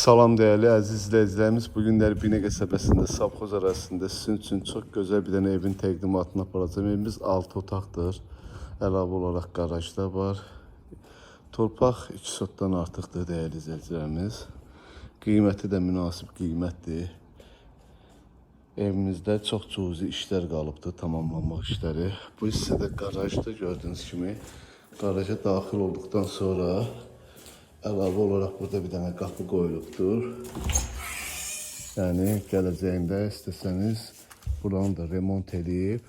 Salam değerli əziz izləyicilərimiz. Bugün Binə qəsəbəsində Savxoz ərazisində sizin üçün çox gözəl bir dənə evin təqdimatını aparacağım. Evimiz 6 otaqdır. Əlavə olaraq qarajda var. Torpaq 2 sotdan artıqdır değerli izləyicilərimiz. Qiyməti də münasib qiymətdir. Evimizdə çox cüzi işlər qalıbdır, tamamlanmaq işləri. Bu hissədə qarajdır, gördüyünüz kimi. Qaraja daxil olduqdan sonra əlavə olaraq burada bir dənə qapı qoyulubdur. Yəni gələcəyində istəsəniz buranı da remont edib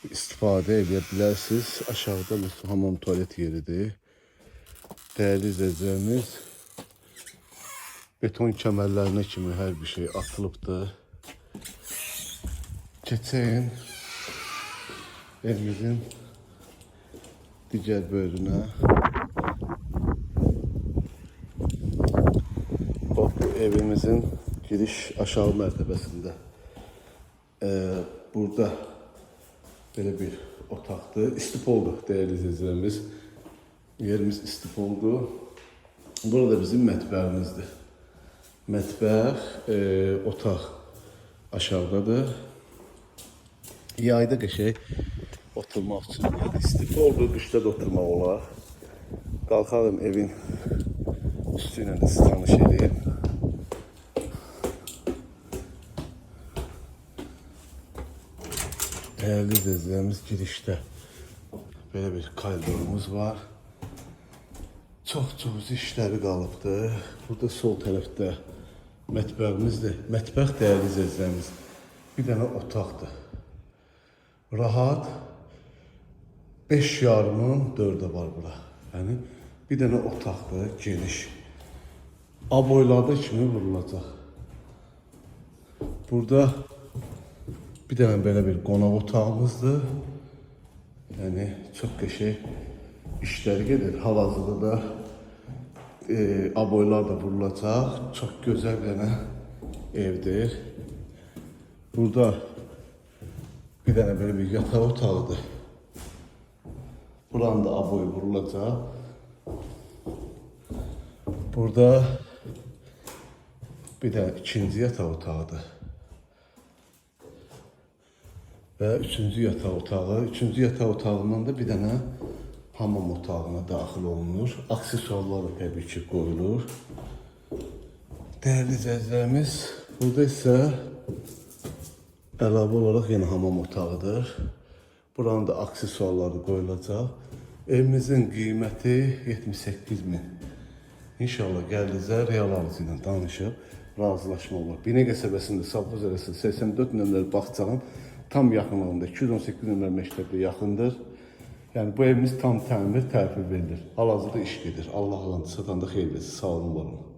istifadə edə bilərsiniz. Aşağıda bu hamam tualet yeridir. Dəyərli izləyicilərimiz, beton kəmərlərinə kimi hər bir şey atılıbdır. Keçəyin evimizin digər bölümünə. Bu evimizin giriş aşağı mərtəbəsində. Burada belə bir otaqdır. İstipoldur değerli izləyicilərimiz. Yerimiz istipoldur. Burada bizim mətbəximizdir. Mətbəx, otaq aşağıdadır. Yayda qəşəng oturmaq üçün. Yəni istipoldur, qışda da oturmaq olar. Qalxalım evin üstü ilə də siz tanış edeyim. Değerli izləyicilərimiz, girişdə belə bir koridorumuz var. Çox cüzi işləri qalıbdır. Burada sol tərəfdə mətbəximizdir. Mətbəx değerli izləyicilərimiz bir dənə otaqdır. Rahat 5 yarımın 4'e var bura. Yəni bir dənə otaqdır, geniş. Aboylarda kimi vurulacaq. Burada bir dənə belə bir qonaq otağımızdır. Yəni çox qəşəng işlər gedir. Hal-hazırda da aboylar da vurulacaq. Çox gözəl bir dənə evdir. Burada bir dənə belə bir yataq otağıdır. Buranın da aboyu vurulacaq. Burada bir də ikinci yataq otağıdır. Və üçüncü yataq otağı. Üçüncü yataq otağından da bir dənə hamam otağına daxil olunur. Aksesuarlar da təbii ki qoyulur. Değerli izləyicilərimiz, burada isə əlavə olaraq yenə hamam otağıdır. Buranın da aksesuarları qoyulacaq. Evimizin qiyməti 78.000. İnşallah gəldinizə real alıcı ilə danışıb razılaşma olur. Binə qəsəbəsində Savxoz ərazisində 84 nömrəli bağçanın tam yaxınlığında 218 nömrəli məktəbə yaxındır. Yəni bu evimiz tam təmir, tərtib verilir. Hal-hazırda iş gedir. Allah satanda xeyirləsin. Sağ olun, var olun.